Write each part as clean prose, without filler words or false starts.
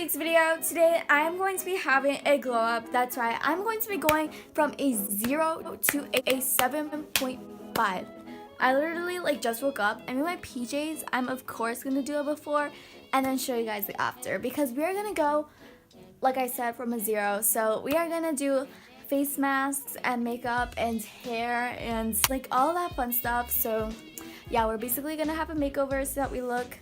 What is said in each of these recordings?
week's video. Today I'm going to be having a glow up. That's right, I'm going to be going from a 0 to a 7.5. I literally just woke up. I'm in my PJs. I'm of course going to do a before and then show you guys the after, because we are going to go, like I said, from a 0. So we are going to do face masks and makeup and hair and all that fun stuff. So yeah, we're basically going to have a makeover so that we look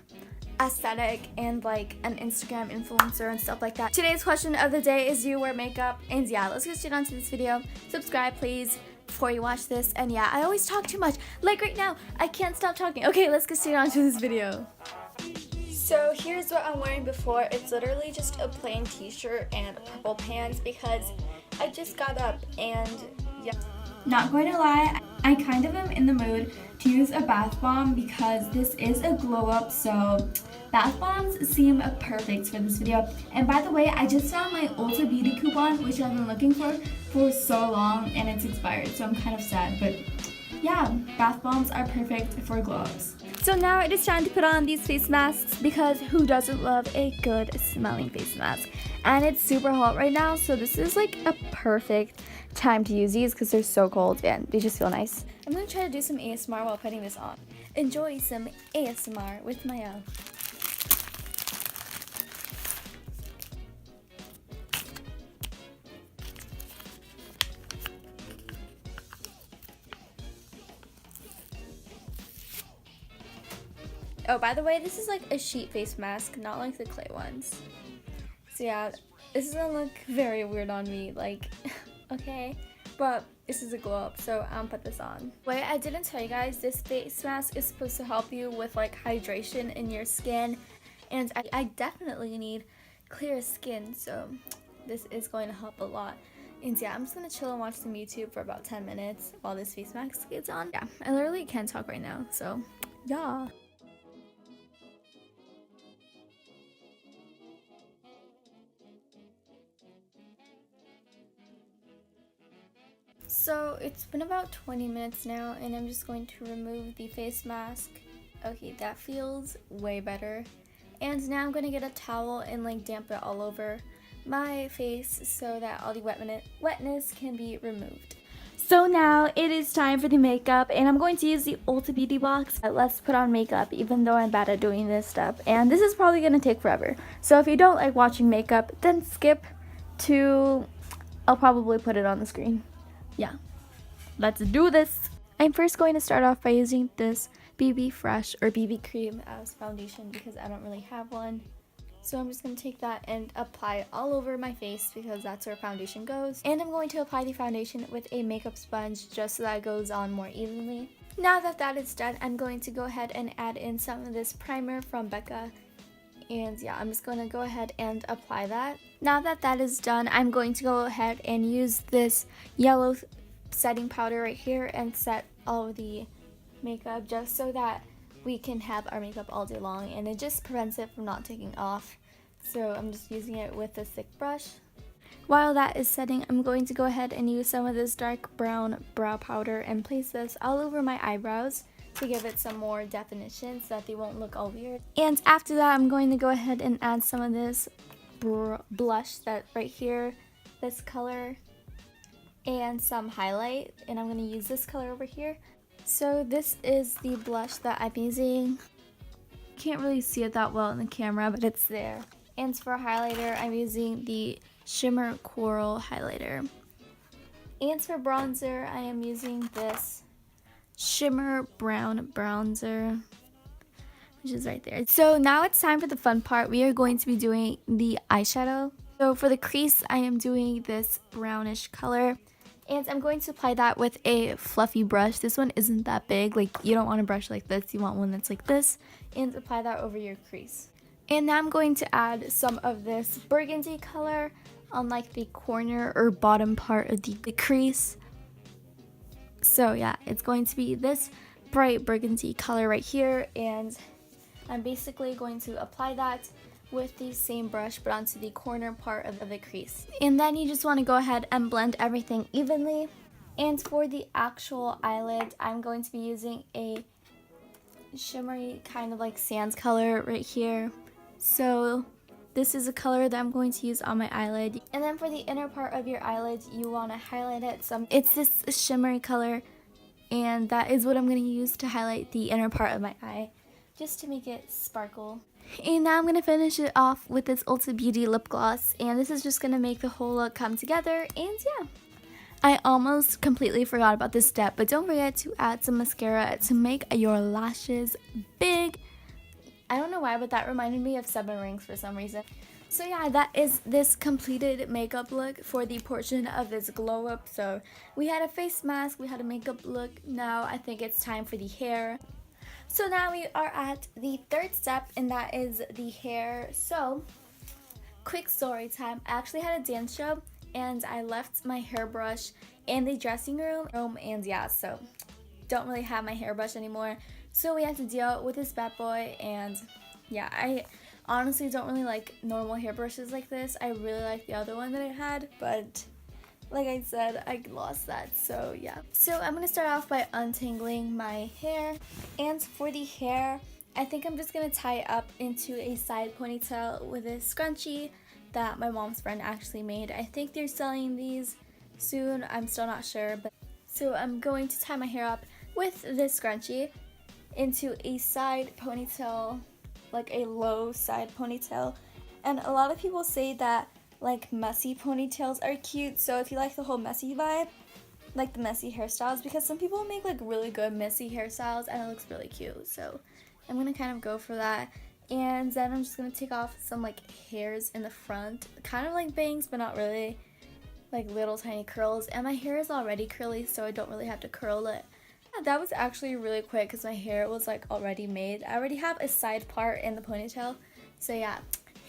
aesthetic and like an Instagram influencer and stuff like that. Today's question of the day is, do you wear makeup? And yeah, let's get straight on to this video. Subscribe please before you watch this. And yeah, I always talk too much. Like right now, I can't stop talking. Okay, let's get straight on to this video. So here's what I'm wearing before. It's literally just a plain t-shirt and purple pants because I just got up and yeah. Not going to lie, I kind of am in the mood to use a bath bomb because this is a glow up, so bath bombs seem perfect for this video. And by the way, I just found my Ulta Beauty coupon, which I've been looking for so long, and it's expired, so I'm kind of sad. But yeah, bath bombs are perfect for glow ups. So now it is time to put on these face masks because who doesn't love a good smelling face mask? And it's super hot right now, so this is like a perfect time to use these because they're so cold and they just feel nice. I'm going to try to do some ASMR while putting this on. Enjoy some ASMR with Mayel. Oh, by the way, this is like a sheet face mask, not like the clay ones. So yeah, this is gonna look very weird on me, okay, but this is a glow up, so I'm gonna put this on. Wait, I didn't tell you guys, this face mask is supposed to help you with hydration in your skin, and I definitely need clear skin, so this is going to help a lot. And yeah, I'm just gonna chill and watch some YouTube for about 10 minutes while this face mask gets on. Yeah, I literally can't talk right now, so yeah. So it's been about 20 minutes now and I'm just going to remove the face mask. Okay, that feels way better. And now I'm going to get a towel and damp it all over my face so that all the wetness can be removed. So now it is time for the makeup and I'm going to use the Ulta Beauty box. Let's put on makeup even though I'm bad at doing this stuff. And this is probably going to take forever. So if you don't like watching makeup, then skip to, I'll probably put it on the screen. Yeah, let's do this. I'm first going to start off by using this BB Fresh or BB cream as foundation because I don't really have one. So I'm just going to take that and apply it all over my face because that's where foundation goes. And I'm going to apply the foundation with a makeup sponge just so that it goes on more evenly. Now that that is done, I'm going to go ahead and add in some of this primer from Becca. And yeah, I'm just going to go ahead and apply that. Now that that is done, I'm going to go ahead and use this yellow setting powder right here and set all of the makeup just so that we can have our makeup all day long and it just prevents it from not taking off. So I'm just using it with a thick brush. While that is setting, I'm going to go ahead and use some of this dark brown brow powder and place this all over my eyebrows to give it some more definition so that they won't look all weird. And after that, I'm going to go ahead and add some of this blush that right here, this color, and some highlight, and I'm going to use this color over here. So this is the blush that I'm using. Can't really see it that well in the camera, but it's there. And for highlighter, I'm using the Shimmer Coral highlighter. And for bronzer, I am using this Shimmer Brown bronzer, which is right there. So now it's time for the fun part. We are going to be doing the eyeshadow. So for the crease, I am doing this brownish color. And I'm going to apply that with a fluffy brush. This one isn't that big. You don't want a brush like this. You want one that's like this. And apply that over your crease. And now I'm going to add some of this burgundy color on the corner or bottom part of the crease. So yeah, it's going to be this bright burgundy color right here. And I'm basically going to apply that with the same brush but onto the corner part of the crease. And then you just want to go ahead and blend everything evenly. And for the actual eyelid, I'm going to be using a shimmery kind of sands color right here. So This is a color that I'm going to use on my eyelid. And then for the inner part of your eyelid, you want to highlight it. So it's this shimmery color, and that is what I'm going to use to highlight the inner part of my eye, just to make it sparkle. And now I'm going to finish it off with this Ulta Beauty lip gloss, and this is just going to make the whole look come together, and yeah. I almost completely forgot about this step, but don't forget to add some mascara to make your lashes big. I don't know why, but that reminded me of 7 Rings for some reason. So yeah, that is this completed makeup look for the portion of this glow up. So we had a face mask, we had a makeup look. Now I think it's time for the hair. So now we are at the third step, and that is the hair. So quick story time. I actually had a dance show, and I left my hairbrush in the dressing room, and yeah, so don't really have my hairbrush anymore. So we have to deal with this bad boy, and yeah, I honestly don't really like normal hairbrushes like this. I really like the other one that I had, but like I said, I lost that, so yeah. So I'm gonna start off by untangling my hair, and for the hair, I think I'm just gonna tie it up into a side ponytail with a scrunchie that my mom's friend actually made. I think they're selling these soon, I'm still not sure, but so I'm going to tie my hair up with this scrunchie into a side ponytail, like a low side ponytail. And a lot of people say that like messy ponytails are cute, so if you like the whole messy vibe, like the messy hairstyles, because some people make like really good messy hairstyles and it looks really cute, so I'm gonna kind of go for that. And then I'm just gonna take off some like hairs in the front, kind of like bangs but not really, like little tiny curls, and my hair is already curly, so I don't really have to curl it. Yeah, that was actually really quick because my hair was like already made. I already have a side part in the ponytail, so yeah,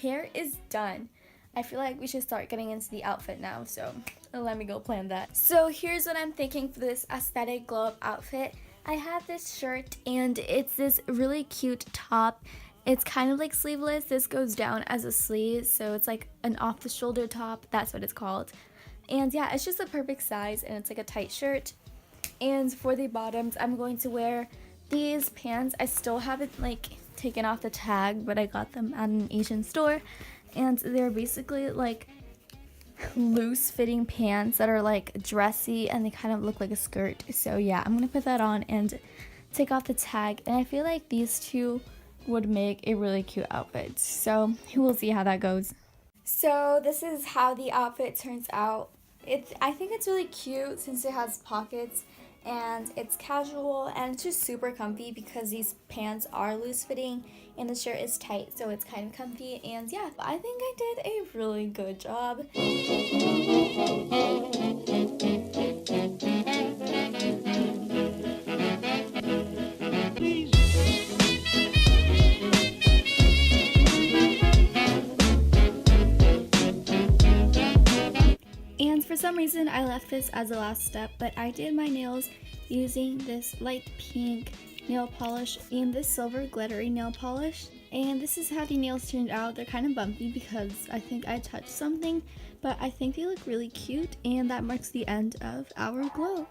hair is done. I feel like we should start getting into the outfit now, so let me go plan that. So here's what I'm thinking for this aesthetic glow up outfit. I have this shirt, and it's this really cute top. It's kind of like sleeveless. This goes down as a sleeve, so it's like an off the shoulder top. That's what it's called. And yeah, it's just a perfect size, and it's like a tight shirt. And for the bottoms, I'm going to wear these pants. I still haven't like taken off the tag, but I got them at an Asian store, and they're basically like loose fitting pants that are like dressy, and they kind of look like a skirt. So yeah, I'm gonna put that on and take off the tag, and I feel like these two would make a really cute outfit, so we'll see how that goes. So this is how the outfit turns out. I think it's really cute since it has pockets, and it's casual, and it's just super comfy because these pants are loose fitting and the shirt is tight, so it's kind of comfy. And yeah, I think I did a really good job. And for some reason I left this as the last step, but I did my nails using this light pink nail polish and this silver glittery nail polish. And this is how the nails turned out. They're kind of bumpy because I think I touched something, but I think they look really cute, and that marks the end of our glow.